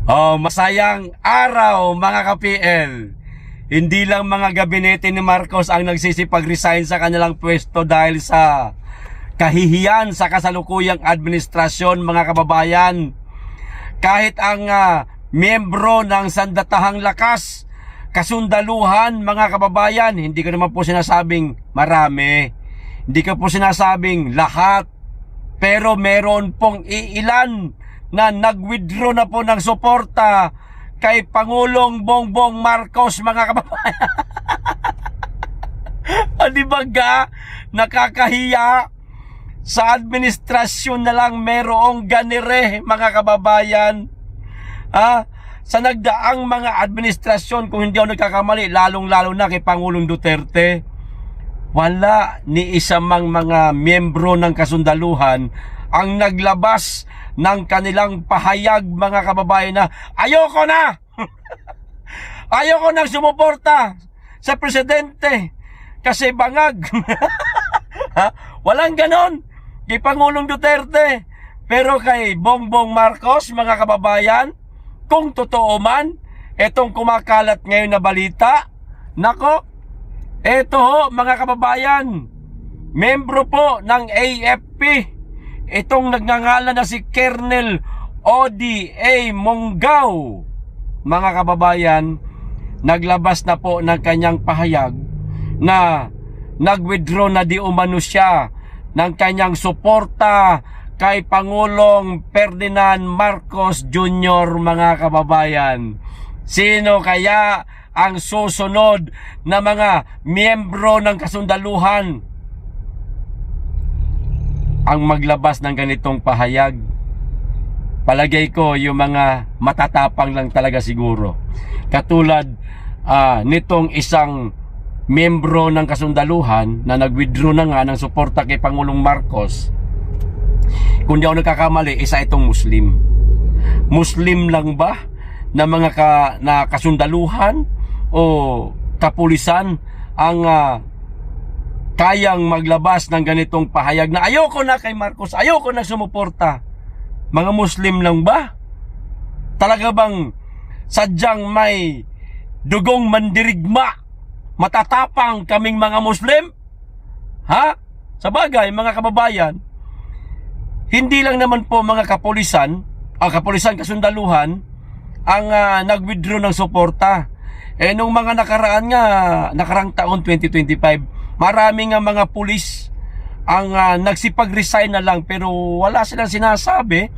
Oh, masayang araw mga ka-PL. Hindi lang mga gabinete ni Marcos ang nagsisipag-resign sa kanilang pwesto dahil sa kahihiyan sa kasalukuyang administrasyon mga kababayan. Kahit ang miyembro ng Sandatahang Lakas, kasundaluhan mga kababayan, hindi ko naman po sinasabing marami, hindi ko po sinasabing lahat, pero meron pong iilan na nag-withdraw na po ng suporta kay Pangulong Bongbong Marcos mga kababayan. Di ba ga? Nakakahiya. Sa administrasyon na lang merong ganire mga kababayan. Sa nagdaang mga administrasyon, kung hindi ako nagkakamali, lalong-lalo na kay Pangulong Duterte, wala ni isa mang mga miyembro ng kasundaluhan ang naglabas ng kanilang pahayag mga kababayan na ayoko na ayoko nang sumuporta sa presidente kasi bangag. Walang ganon kay Pangulong Duterte, pero kay Bongbong Marcos mga kababayan, kung totoo man etong kumakalat ngayon na balita, nako, eto ho mga kababayan, membro po ng AFP itong nagngangalan na si Colonel O.D.A. Monggao mga kababayan, naglabas na po ng kanyang pahayag na nag-withdraw na di umano siya ng kanyang suporta kay Pangulong Ferdinand Marcos Jr. mga kababayan. Sino kaya ang susunod na mga miyembro ng kasundaluhan ang maglabas ng ganitong pahayag? Palagay ko yung mga matatapang lang talaga siguro. Katulad nitong isang miyembro ng kasundaluhan na nag-withdraw na nga ng suporta kay Pangulong Marcos. Kung di ako nagkakamali, isa itong Muslim. Muslim lang ba na mga kasundaluhan o kapulisan ang kayang maglabas ng ganitong pahayag na ayoko na kay Marcos, ayoko na sumuporta? Mga Muslim lang ba? Talaga bang sadyang may dugong mandirigma, matatapang kaming mga Muslim? Sa bagay mga kababayan, hindi lang naman po mga kapulisan kasundaluhan ang nag-withdraw ng suporta. Nung mga nakarang taon 2025, marami nga mga pulis ang nagsipag-resign na lang, pero wala silang sinasabi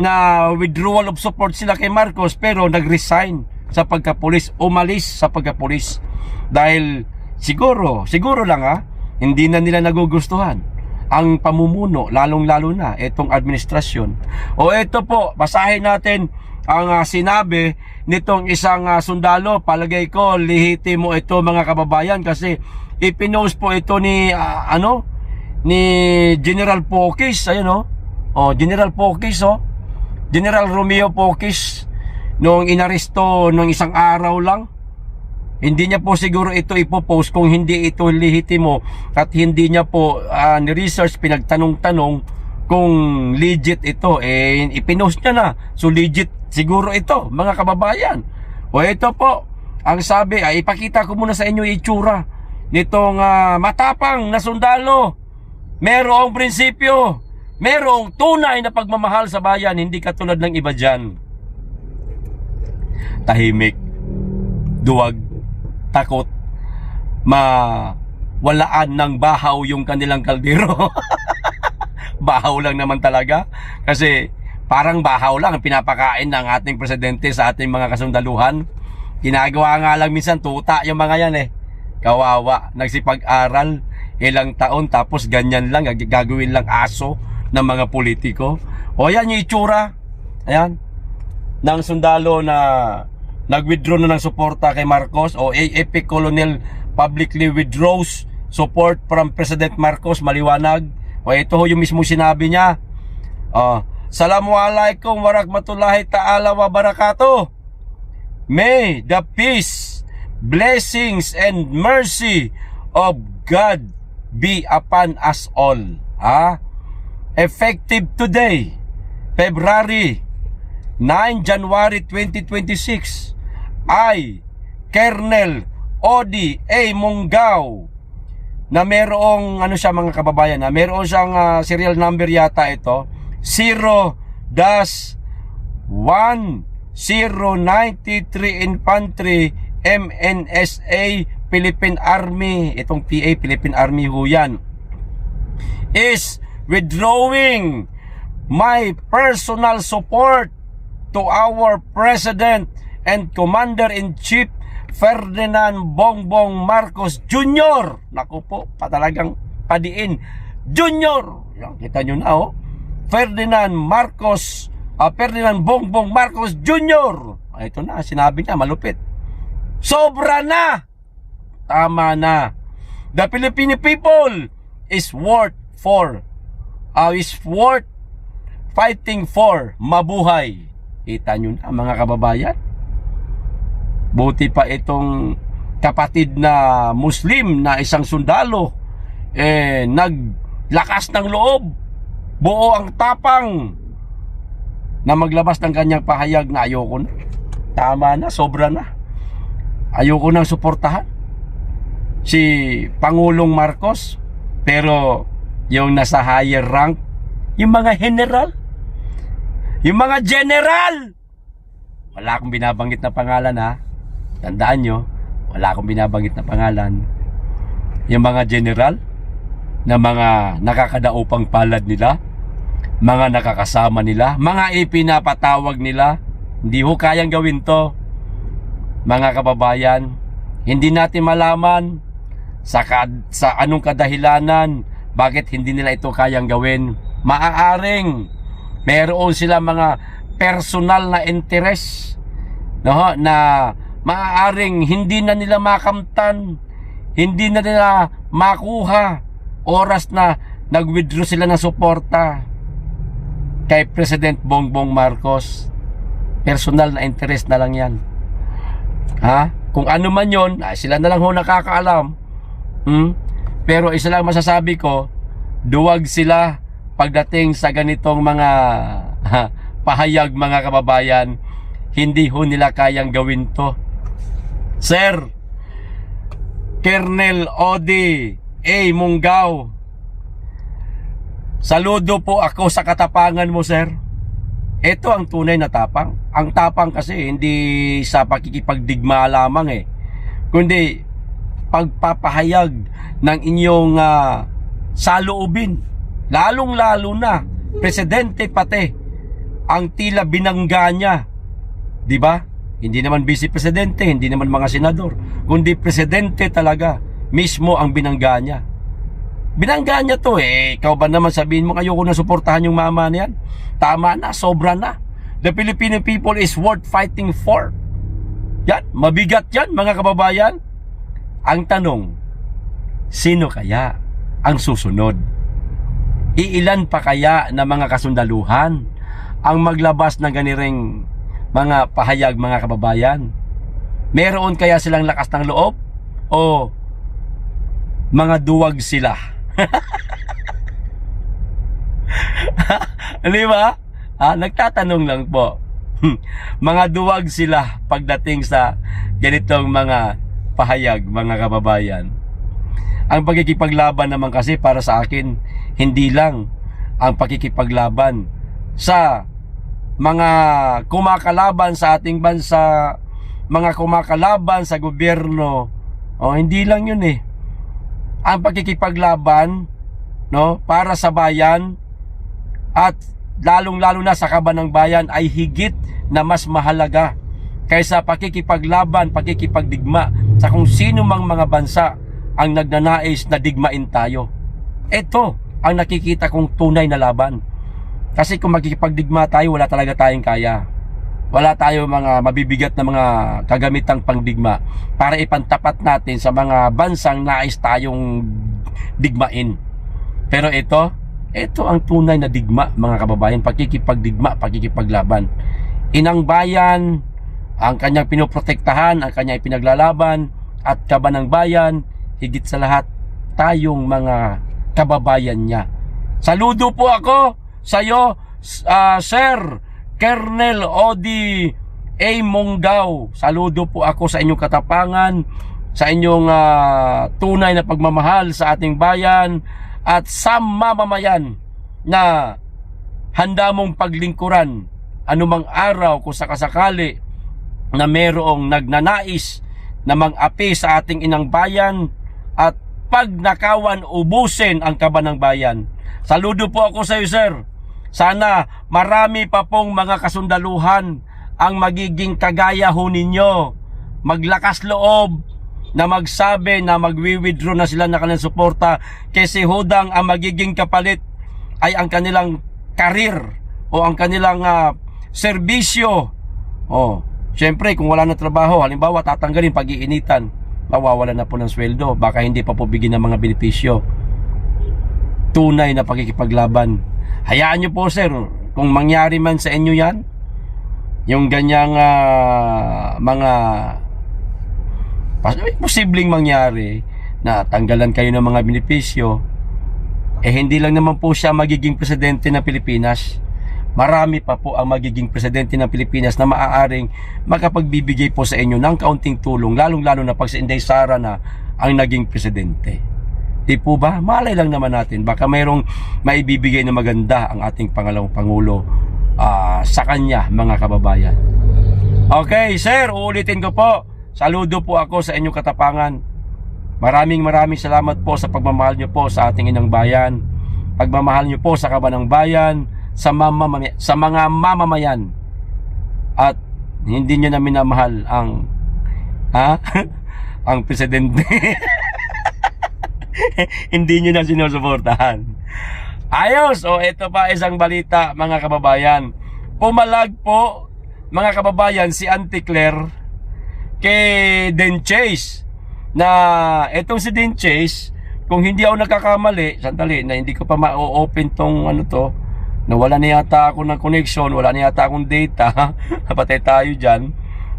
na withdrawal of support sila kay Marcos, pero nag-resign sa pagkapulis, umalis sa pagkapulis dahil siguro lang hindi na nila nagugustuhan ang pamumuno, lalong-lalo na itong administrasyon. O ito po, basahin natin ang sinabi nitong isang sundalo. Palagay ko lehitimo ito mga kababayan, kasi ipinost po ito ni ni General Pocis. Ayun General Pocis, General Romeo Pocis, noong inaresto nung isang araw lang. Hindi niya po siguro ito ipopost kung hindi ito lehitimo at hindi niya po ni-research, pinagtanong-tanong kung legit ito. Ipinost niya na. So legit siguro ito mga kababayan. O ito po, ang sabi, ipakita ko muna sa inyo itsura nitong matapang na sundalo. Merong prinsipyo, merong tunay na pagmamahal sa bayan, hindi katulad ng iba dyan. Tahimik, duwag, takot, mawalaan ng bahaw yung kanilang kaldero. Bahaw lang naman talaga, kasi parang bahaw lang ang pinapakain ng ating presidente sa ating mga kasundaluhan. Ginagawa nga lang minsan tuta yung mga yan kawawa, nagsipag-aral ilang taon tapos ganyan lang, gagawin lang aso ng mga politiko. O yan yung itsura, ayan, ng sundalo na nag-withdraw na ng suporta kay Marcos. O AFP Colonel publicly withdraws support from President Marcos, maliwanag. O ito yung mismo sinabi niya. Assalamualaikum warahmatullahi ta'ala wa barakatuh. May the peace, blessings and mercy of God be upon us all. Effective today, February 9 January 2026 ay Colonel Odi A. Munggao na merong ano siya mga kababayan, na meron siyang serial number yata ito 0-1093 Infantry MNSA Philippine Army. Itong PA Philippine Army ho yan, is withdrawing my personal support to our President and Commander-in-Chief Ferdinand Bongbong Marcos Jr. Naku po, patalagang padiin Jr. Yan, kita nyo na oh. Ferdinand Bongbong Marcos Jr. Ito na, sinabi niya, malupit. Sobra na! Tama na. The Filipino people is worth fighting for. Mabuhay. Kita nyo na mga kababayan. Buti pa itong kapatid na Muslim na isang sundalo naglakas ng loob, buo ang tapang na maglabas ng kanyang pahayag na ayoko na, tama na, sobra na, ayoko nang suportahan si Pangulong Marcos. Pero yung nasa higher rank, yung mga general, wala akong binabanggit na pangalan ha. Tandaan nyo, wala akong binabanggit na pangalan. Yung mga general na mga nakakadaupang palad nila, mga nakakasama nila, mga ipinapatawag nila, hindi ho kayang gawin to. Mga kababayan, hindi natin malaman sa anong kadahilanan bakit hindi nila ito kayang gawin. Maaaring meron sila mga personal na interes, no, na maaaring hindi na nila makamtan, hindi na nila makuha oras na nag-withdraw sila ng suporta kay President Bongbong Marcos. Personal na interest na lang yan. Ha? Kung ano man yon, sila na lang ho nakakaalam. Pero isa lang masasabi ko, duwag sila pagdating sa ganitong mga pahayag mga kababayan. Hindi ho nila kayang gawin to. Sir Colonel Odi A. Munggao, saludo po ako sa katapangan mo, sir. Ito ang tunay na tapang. Ang tapang kasi hindi sa pakikipagdigma lamang kundi pagpapahayag ng inyong saloobin. Lalong-lalo na presidente pati ang tila binangga niya. 'Di ba? Hindi naman vice presidente, hindi naman mga senador, kundi presidente talaga mismo ang binangga niya. Binangga niya to ikaw ba naman sabihin mo ayoko na suportahan yung mama niyan? Tama na, sobra na. The Filipino people is worth fighting for. Yan, mabigat yan mga kababayan. Ang tanong, sino kaya ang susunod? Iilan pa kaya na mga kasundaluhan ang maglabas ng ganiring mga pahayag mga kababayan? Meron kaya silang lakas ng loob? O mga duwag sila? Di ba? Nagtatanong lang po. Mga duwag sila pagdating sa ganitong mga pahayag mga kababayan. Ang pagkikipaglaban naman kasi para sa akin, hindi lang ang pagkikipaglaban sa mga kumakalaban sa ating bansa, mga kumakalaban sa gobyerno. Hindi lang yun ang pagkikipaglaban, no, para sa bayan at lalong-lalo na sa kaban ng bayan ay higit na mas mahalaga kaysa pakikipaglaban, pakikipagdigma sa kung sino mang mga bansa ang nagnanais na digmain tayo. Ito ang nakikita kong tunay na laban. Kasi kung magkikipagdigma tayo, wala talaga tayong kaya. Wala tayo mga mabibigat na mga kagamitang pangdigma para ipantapat natin sa mga bansang nais tayong digmain. Pero ito ang tunay na digma mga kababayan, pakikipagdigma, pakikipaglaban. Inang bayan ang kanyang pinoprotektahan, ang kanyang ipinaglalaban, at kaban ng bayan, higit sa lahat tayong mga kababayan niya. Saludo po ako sa iyo, Sir Colonel Odi A. Monggao, saludo po ako sa inyong katapangan, sa inyong tunay na pagmamahal sa ating bayan at sa mamamayan na handa mong paglingkuran anumang araw kung sakasakali na merong nagnanais na mang-api sa ating inang bayan at pagnakawan ubusin ang kaban ng bayan. Saludo po ako sa iyo, sir. Sana marami pa pong mga kasundaluhan ang magiging kagaya ho ninyo. Maglakas loob na magsabi na magwi-withdraw na sila na kanilang suporta kasi hodang ang magiging kapalit ay ang kanilang karir o ang kanilang serbisyo. Siyempre kung wala na trabaho, halimbawa tatanggalin pag-iinitan, mawawala na po ng sweldo, baka hindi pa po bigyan ng mga benepisyo. Tunay na pagkikipaglaban. Hayaan nyo po, sir, kung mangyari man sa inyo yan, yung ganyang mga posibleng mangyari na tanggalan kayo ng mga benepisyo, hindi lang naman po siya magiging presidente ng Pilipinas. Marami pa po ang magiging presidente ng Pilipinas na maaaring makapagbibigay po sa inyo ng kaunting tulong, lalong-lalo na pag si Inday Sara na ang naging presidente. Di po ba? Malay lang naman natin, baka mayroong maibibigay na maganda ang ating pangalawang Pangulo sa kanya, mga kababayan. Okay, sir, uulitin ko po. Saludo po ako sa inyong katapangan. Maraming salamat po sa pagmamahal nyo po sa ating inang bayan. Pagmamahal nyo po sa kaban ng bayan, sa mga mamamayan. At hindi nyo na minamahal ang ang presidente. Hindi nyo na sinusuportahan. Ayos! Ito pa isang balita, mga kababayan. Pumalag po, mga kababayan, si Auntie Claire kay Den Chase, na etong si Den Chase, kung hindi ako nagkakamali, sandali na hindi ko pa ma-open tong nawala na yata ako ng connection, wala na yata akong data. Patay tayo dyan,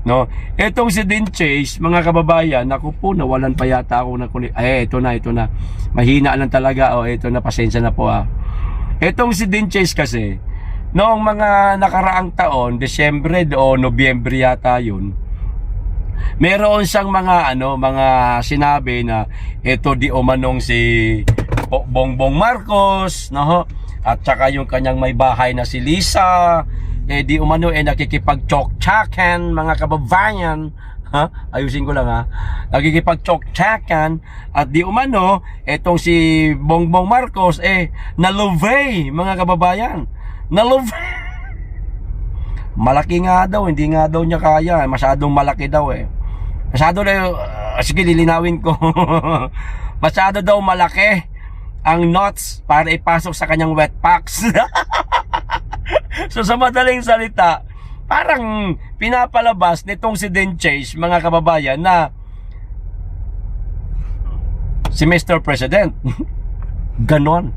no? Etong si Den Chase, mga kababayan, ako po, nawalan pa yata ako ng connection. Ito na, mahina lang talaga. Ito na, pasensya na po Etong si Den Chase kasi, noong mga nakaraang taon, Desyembre o Nobyembre yata yun, meron siyang mga sinabi na ito di umanong si Bongbong Marcos, no? At saka yung kanyang may bahay na si Lisa, di umano nakikipag-chok-chakan, mga kababayan. Ayusin ko lang nakikipag-chok-chakan, at di umano etong si Bongbong Marcos naluvey, mga kababayan. Naluvey. Malaki nga daw, hindi nga daw niya kaya, masyadong malaki daw Masyado na, sige lilinawin ko. Masyado daw malaki ang nuts para ipasok sa kanyang wet packs. So sa madaling salita, parang pinapalabas nitong si Den Chase, mga kababayan, na si Mr. President ganon.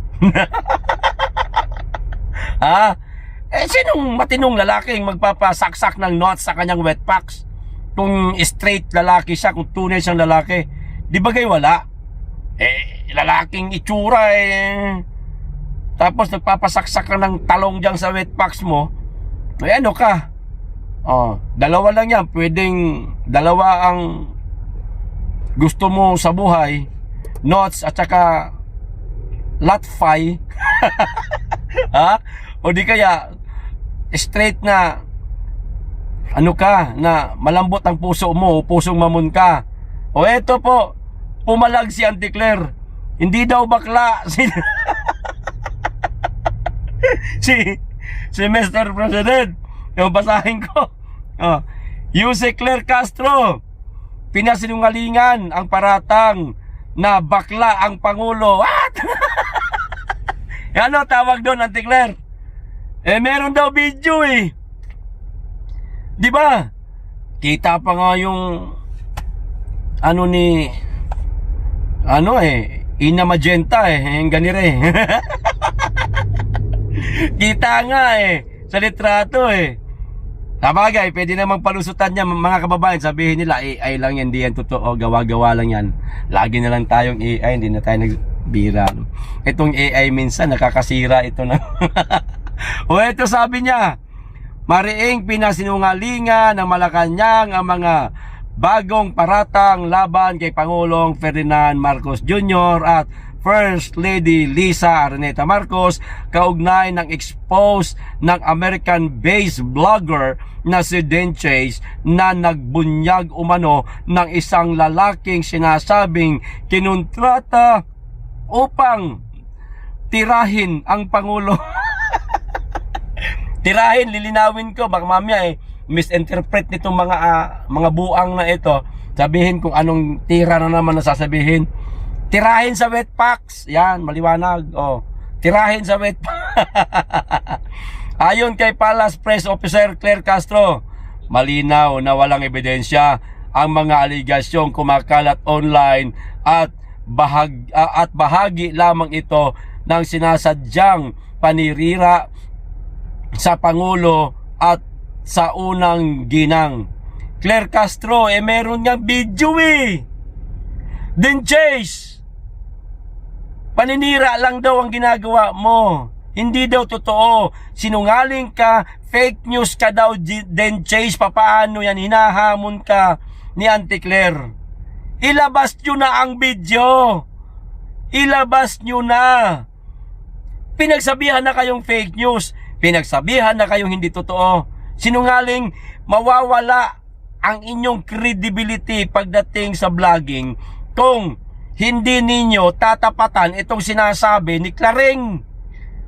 Sinong matinong lalaking magpapasaksak ng nuts sa kanyang wet packs? Kung straight lalaki siya, kung tunay siyang lalaki, di ba kayo wala? Lalaking itsura tapos nagpapasaksak ka ng talong dyan sa wet packs mo, ano ka? Dalawa lang yan, pwedeng dalawa ang gusto mo sa buhay, nuts at saka latfy. O di kaya straight na na malambot ang puso mo, pusong mamon ka. Eto po, pumalag si Auntie Claire. Hindi daw bakla si Mr. President. Yung basahin ko. Jose Claire Castro, pinasinungalingan ang paratang na bakla ang Pangulo. What? Ano tawag doon, Auntie Claire? Meron daw video di ba? Kita pa nga yung Ina Magenta yung ganire. Kita nga sa litrato Sabagay, pwede namang palusutan niya, mga kababayan. Sabihin nila AI lang yan, hindi yan totoo, gawa-gawa lang yan. Lagi na lang tayong AI, hindi na tayo nagbira. Itong AI minsan nakakasira ito na. Ito sabi niya, Mariing pinasinungalingan ng Malacanang ang mga bagong paratang laban kay Pangulong Ferdinand Marcos Jr. at First Lady Lisa Araneta Marcos kaugnay ng expose ng American-based vlogger na si Den Chase na nagbunyag umano ng isang lalaking sinasabing kinontrata upang tirahin ang Pangulo. Tirahin, lilinawin ko, baka mamaya misinterpret nitong mga buang na ito. Sabihin kung anong tira na naman na sasabihin. Tirahin sa wet packs. Yan, maliwanag. Oh, tirahin sa wet packs. Ayon kay Palace Press Officer Claire Castro, malinaw na walang ebidensya ang mga aligasyong kumakalat online at bahagi lamang ito ng sinasadyang panirira sa Pangulo at sa unang ginang. Claire Castro, meron nga video Den Chase, paninira lang daw ang ginagawa mo. Hindi daw totoo. Sinungaling ka, fake news ka daw, Den Chase. Papaano yan? Hinahamon ka ni Auntie Claire. Ilabas nyo na ang video. Ilabas nyo na. Pinagsabihan na kayong fake news. Pinagsabihan na kayong hindi totoo. Sinungaling, mawawala ang inyong credibility pagdating sa vlogging kung hindi ninyo tatapatan itong sinasabi ni Claring.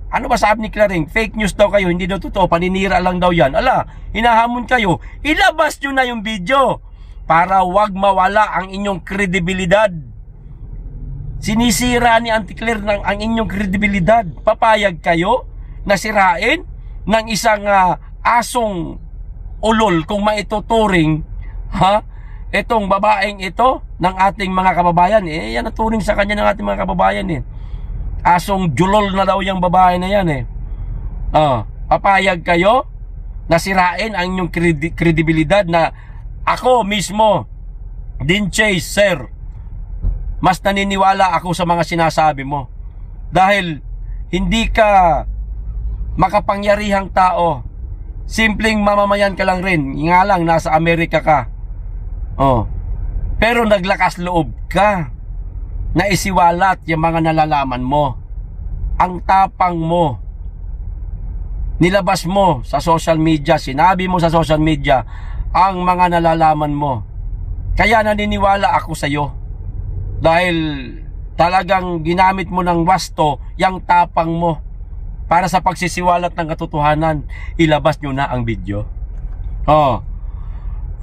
Ano ba sabi ni Claring? Fake news daw kayo, hindi daw totoo, paninira lang daw yan. Ala, hinahamon kayo. Ilabas nyo na yung video para wag mawala ang inyong kredibilidad. Sinisira ni Auntie Claire ang inyong kredibilidad. Papayag kayo na sirain ng isang asong ulol kung maituturing itong babaeng ito ng ating mga kababayan. Yan ang turing sa kanya ng ating mga kababayan Asong julol na daw yung babae na yan papayag kayo na sirain ang inyong kredibilidad na ako mismo, Den Chase, sir, mas naniniwala ako sa mga sinasabi mo dahil hindi ka makapangyarihang tao. Simpleng mamamayan ka lang rin. Nga lang, nasa Amerika ka. Pero naglakas loob ka na isiwalat yung mga nalalaman mo. Ang tapang mo. Nilabas mo sa social media, sinabi mo sa social media ang mga nalalaman mo. Kaya naniniwala ako sa iyo. Dahil talagang ginamit mo ng wasto yung tapang mo para sa pagsisiwalat ng katotohanan. Ilabas nyo na ang video.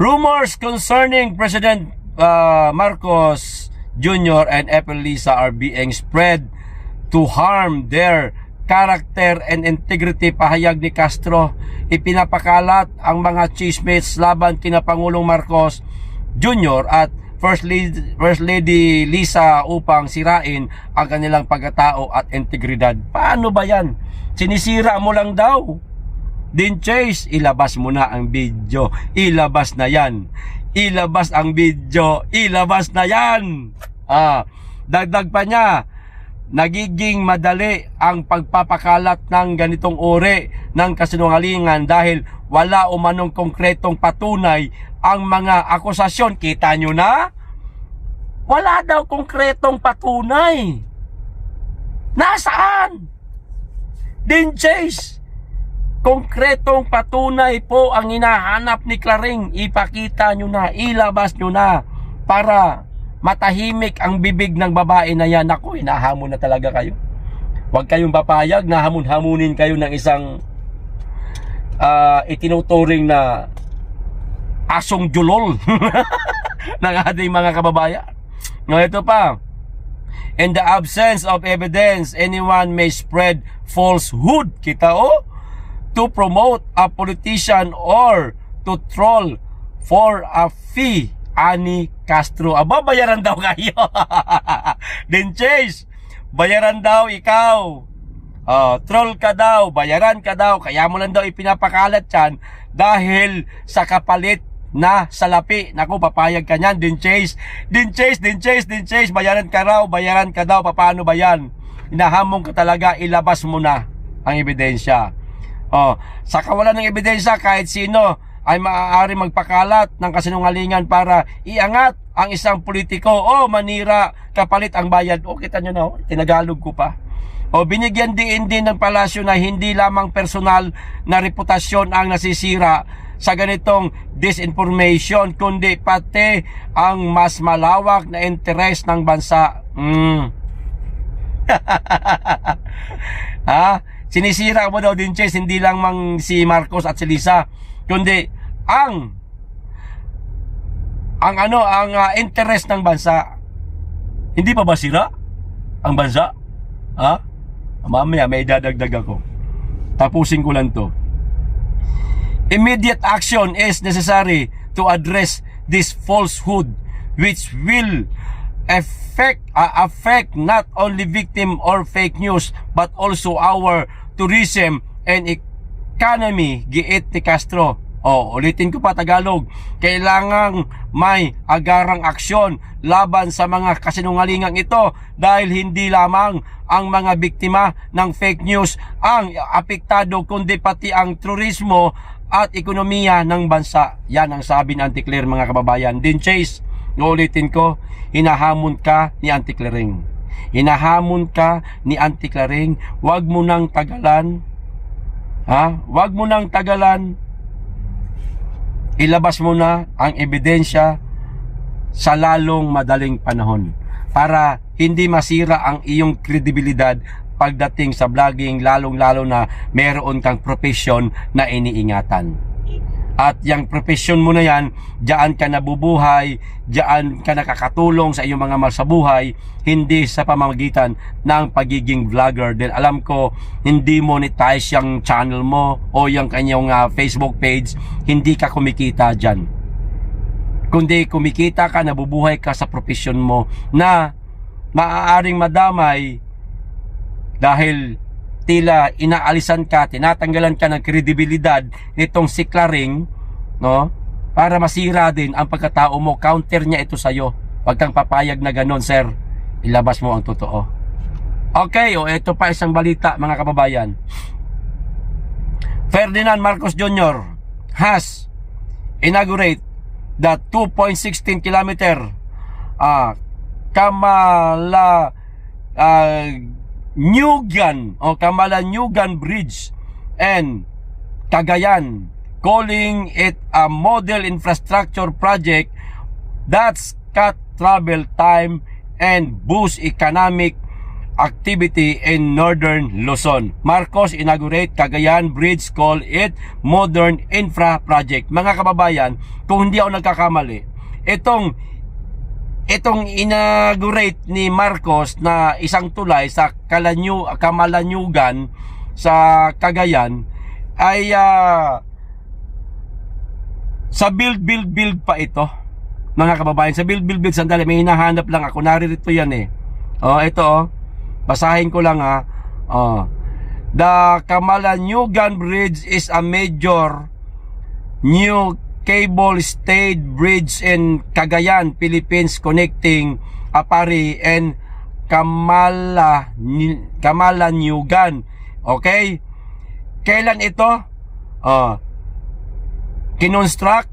Rumors concerning President Marcos Jr. and Ethel Lisa are being spread to harm their character and integrity. Pahayag ni Castro, ipinapakalat ang mga chismis laban kina Pangulong Marcos Jr. at First Lady Lisa upang sirain ang kanilang pagkatao at integridad. Paano ba yan? Sinisira mo lang daw. Den Chase, ilabas mo na ang video. Ilabas na yan. Ilabas ang video. Ilabas na yan. Dagdag pa niya, nagiging madali ang pagpapakalat ng ganitong uri ng kasinungalingan dahil wala umanong konkretong patunay ang mga akusasyon. Kita nyo na? Wala daw konkretong patunay. Nasaan? Den Chase, konkretong patunay po ang hinahanap ni Claring. Ipakita nyo na, ilabas nyo na para matahimik ang bibig ng babae na yan. Ako, hinahamon na talaga kayo. Huwag kayong papayag na hamun-hamunin kayo ng isang itinuturing na asong julol ng ating mga kababayan. Ito pa, in the absence of evidence, anyone may spread falsehood, to promote a politician or to troll for a fee. Ani Castro, bayaran daw kayo. Den Chase, bayaran daw ikaw. Troll ka daw, bayaran ka daw. Kaya mo lang daw ipinapakalat yan dahil sa kapalit na salapi. Naku, papayag ka nyan, Den Chase. Den Chase, bayaran ka raw, bayaran ka daw. Paano ba yan? Inahamon ka talaga, ilabas mo na ang ebidensya. Sa kawalan ng ebidensya, kahit sino ay maaari magpakalat ng kasinungalingan para iangat ang isang politiko o manira kapalit ang bayad. Kita nyo na, tinagalog ko pa. Binigyan din ng palasyo na hindi lamang personal na reputasyon ang nasisira sa ganitong disinformation, kundi pati ang mas malawak na interes ng bansa. Sinisira mo daw din, Chase, hindi lang mang si Marcos at si Lisa, kundi ang interes ng bansa. Hindi pa ba sira ang bansa? Mamaya may dadagdag ako. Tapusin ko lang to. Immediate action is necessary to address this falsehood, which will affect not only victim or fake news but also our tourism and economy, giit ni Castro. Ulitin ko pa, Tagalog. Kailangang may agarang aksyon laban sa mga kasinungalingang ito dahil hindi lamang ang mga biktima ng fake news ang apektado, kundi pati ang turismo at ekonomiya ng bansa. Yan ang sabi ni Auntie Claire, mga kababayan. Din, Chase, ulitin ko, hinahamon ka ni Auntie Claring. Hinahamon ka ni Auntie Claring. Huwag mo nang tagalan. Huwag mo nang tagalan. Ilabas mo na ang ebidensya sa lalong madaling panahon para hindi masira ang iyong kredibilidad pagdating sa vlogging, lalong-lalo na meron kang profesyon na iniingatan. At yung profesyon mo na yan, diyan ka nabubuhay, diyan ka nakakatulong sa iyong mga mahal sa buhay, hindi sa pamamagitan ng pagiging vlogger. Dahil alam ko, hindi monetize yung channel mo o yung kanyang Facebook page, hindi ka kumikita dyan. Kundi kumikita ka, nabubuhay ka sa profesyon mo na maaaring madamay dahil tila inaalisan ka, tinatanggalan ka ng kredibilidad nitong si Claring, no? Para masira din ang pagkatao mo. Counter niya ito sa'yo. Huwag kang papayag na ganon, sir. Ilabas mo ang totoo. Okay, ito pa isang balita, mga kababayan. Ferdinand Marcos Jr. has inaugurate the 2.16 kilometer Kamalanyugan Bridge and Cagayan, calling it a model infrastructure project that's cut travel time and boost economic activity in northern Luzon. Marcos inaugurate Cagayan Bridge, call it modern infra project. Mga kababayan, kung hindi ako nagkakamali, itong inaugurate ni Marcos na isang tulay sa Kamalanyugan sa Cagayan ay sa build pa ito, mga kababayan. Sa build, sandali, may hinahanap lang ako, naririto yan ito basahin ko lang the Kamalanyugan Bridge is a major new cable-stayed bridge in Cagayan, Philippines, connecting Apari and Kamalanyugan. Okay? Kailan ito? Kinonstruct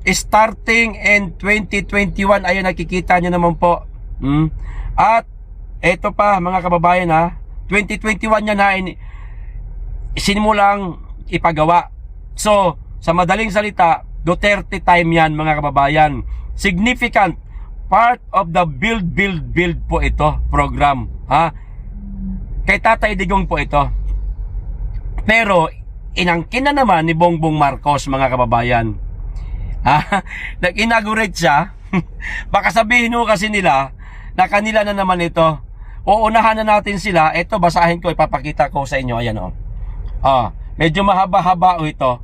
starting in 2021. Ayun, nakikita nyo naman po. At ito pa, mga kababayan, 2021 yan sinimulang ipagawa. So, sa madaling salita, Duterte time yan, mga kababayan. Significant part of the build po ito, program. Kay Tatay Digong po ito. Pero, inangkin na naman ni Bongbong Marcos, mga kababayan. Nag-inaugurate siya. Baka sabihin mo kasi nila na kanila na naman ito. Uunahan na natin sila. Ito, basahin ko, ipapakita ko sa inyo. Ayan, medyo mahaba-haba ito.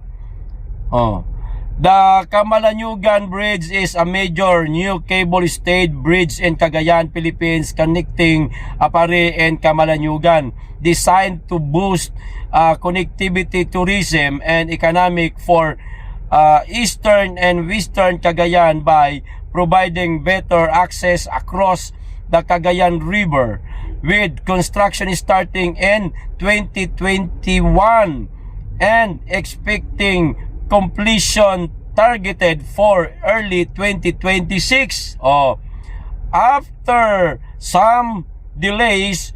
The Kamalanyugan Bridge is a major new cable-stayed bridge in Cagayan, Philippines, connecting Apari and Kamalanyugan, designed to boost connectivity, tourism, and economic for eastern and western Cagayan by providing better access across the Cagayan River, with construction starting in 2021. and expecting completion targeted for early 2026. After some delays,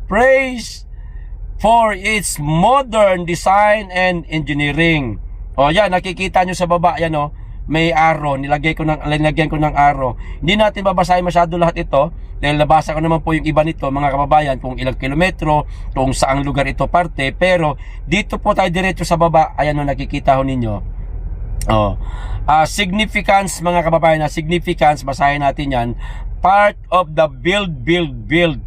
praise for its modern design and engineering. Yan, nakikita nyo sa baba, yan may arrow, nilagyan ko ng arrow. Hindi natin babasahin masyado lahat ito dahil nabasa ko naman po yung iba nito, mga kababayan, kung ilang kilometro, kung saang lugar ito parte. Pero dito po tayo diretso sa baba. Ayan nakikita ho ninyo. Significance, mga kababayan, significance, basahin natin yan. Part of the Build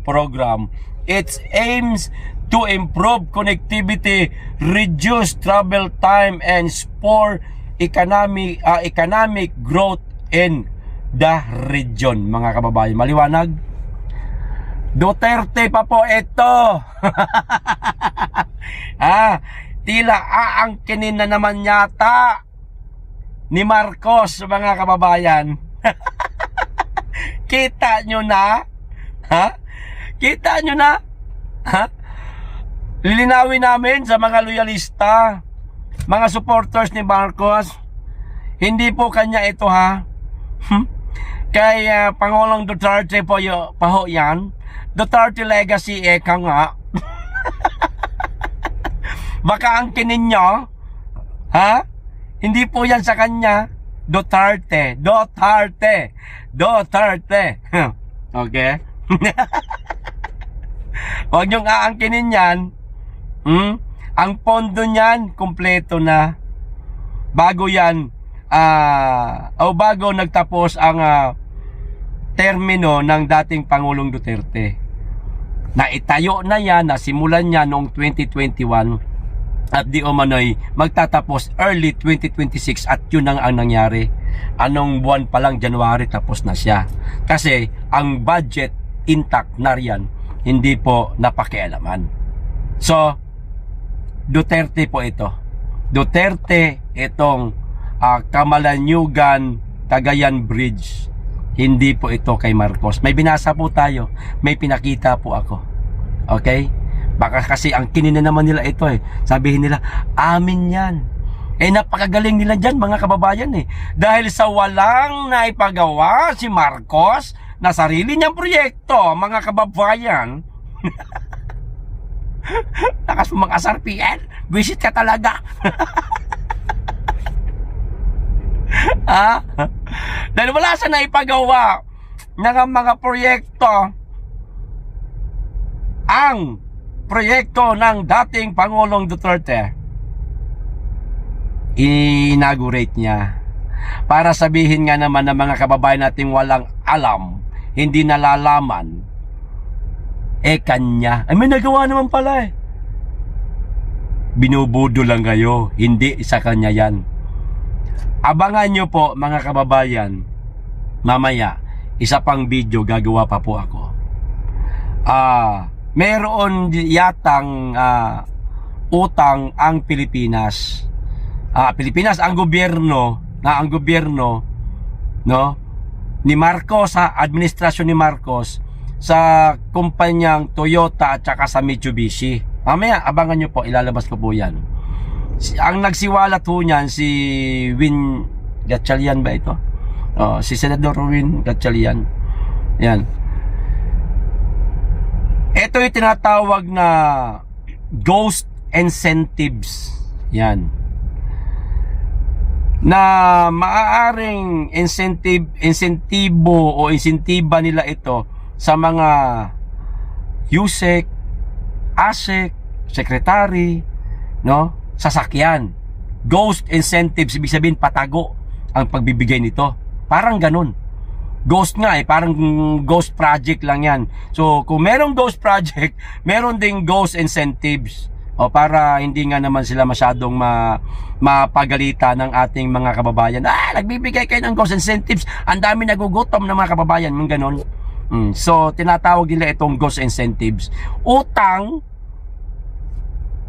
program. It aims to improve connectivity, reduce travel time, and spur economic growth in the region, mga kababayan. Maliwanag? Duterte pa po ito. Tila aangkinin na naman yata ni Marcos, mga kababayan. Kita nyo na? Kita nyo na? Lilinawin namin sa mga loyalista, mga supporters ni Marcos, hindi po kanya ito kay Pangulong Duterte po yan. Duterte legacy eka nga. Baka angkinin nyo, hindi po yan sa kanya. Duterte. Okay? Huwag nyong aangkinin yan. Ang pondo niyan kumpleto na. Bago yan bago nagtapos ang termino ng dating Pangulong Duterte. Naitayo na yan, nasimulan niya noong 2021 at di umano'y magtatapos early 2026 at yun ang nangyari. Anong buwan pa lang, January, tapos na siya. Kasi ang budget intact na riyan, hindi po napakialaman. So, Duterte po ito. Duterte itong Kamalanyugan Cagayan Bridge. Hindi po ito kay Marcos. May binasa po tayo, may pinakita po ako. Okay? Baka kasi ang kinina naman nila ito sabihin nila, amin yan. Napakagaling nila dyan, mga kababayan Dahil sa walang naipagawa si Marcos na sarili niyang proyekto, mga kababayan. Lakas mo mag-asar, PL. Visit ka talaga. Dahil wala sa naipagawa ng mga proyekto, ang proyekto ng dating Pangulong Duterte, inaugurate niya. Para sabihin nga naman ng mga kababayan nating walang alam, hindi nalalaman, kanya. May nagawa naman pala Binubudo lang kayo, hindi sa kanya yan. Abangan nyo po, mga kababayan, mamaya, isa pang video gagawa pa po ako. Meron yatang utang ang Pilipinas. Pilipinas, ang gobyerno ni Marcos, administrasyon ni Marcos, sa kumpanyang Toyota at saka sa Mitsubishi. Mamaya, abangan nyo po, ilalabas ko po yan. Ang nagsiwalat ho niyan, si Win Gatchalian ba ito? Si Senador Win Gatchalian. Yan. Ito yung tinatawag na ghost incentives. Yan. Na maaaring insentibo o insentiba nila ito sa mga USEC, ASEC, secretary, sasakyan. Ghost incentives, ibig sabihin patago ang pagbibigay nito. Parang ganun. Ghost nga parang ghost project lang yan. So, kung merong ghost project, meron ding ghost incentives. Para hindi nga naman sila masyadong mapagalitan ng ating mga kababayan. Nagbibigay kayo ng ghost incentives. Ang dami nagugutom ng mga kababayan. Yung ganun. So, tinatawag nila itong ghost incentives. Utang,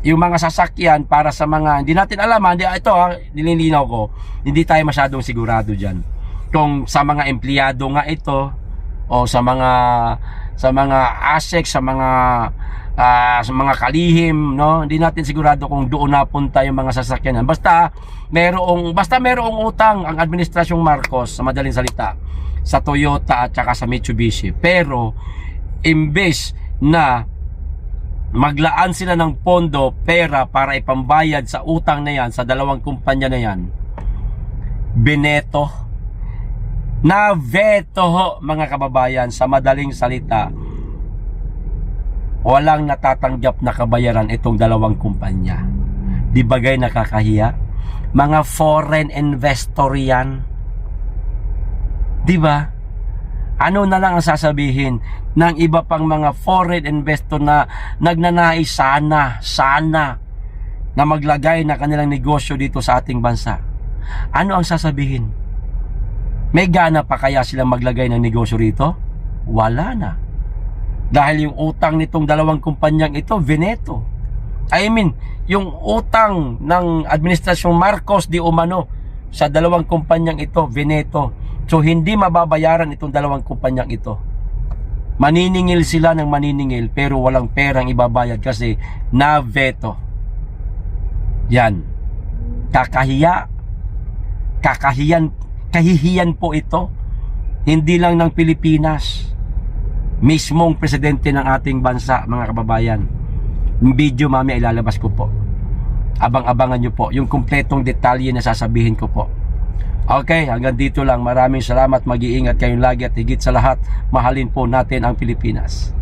yung mga sasakyan para sa mga hindi natin alam, ito nililinaw ko, hindi tayo masyadong sigurado dyan kung sa mga empleyado nga ito o sa mga ASEC, sa mga sa mga kalihim, no? Hindi natin sigurado kung doon napunta yung mga sasakyan. Basta merong utang ang administrasyong Marcos, sa madaling salita, sa Toyota at saka sa Mitsubishi. Pero imbes na maglaan sila ng pondo, pera para ipambayad sa utang na yan, sa dalawang kumpanya na yan, na-veto ho, mga kababayan, sa madaling salita, walang natatanggap na kabayaran itong dalawang kumpanya. Di bagay nakakahiya? Mga foreign investor yan. Di ba? Ano na lang ang sasabihin ng iba pang mga foreign investor na nagnanais sana na maglagay na kanilang negosyo dito sa ating bansa? Ano ang sasabihin? May gana pa kaya silang maglagay ng negosyo rito? Wala na. Dahil yung utang nitong dalawang kumpanyang ito, veneto. Yung utang ng administrasyong Marcos di umano sa dalawang kumpanyang ito, veneto. So hindi mababayaran itong dalawang kumpanyang ito. Maniningil sila ng maniningil pero walang perang ibabayad kasi na-veto. Yan. Kahihiyan po ito, hindi lang ng Pilipinas, mismong presidente ng ating bansa, mga kababayan. Yung video mamaya ilalabas ko po, abang-abangan nyo po yung kumpletong detalye na sasabihin ko po. Okay, hanggang dito lang. Maraming salamat, mag-iingat kayong lagi at higit sa lahat, mahalin po natin ang Pilipinas.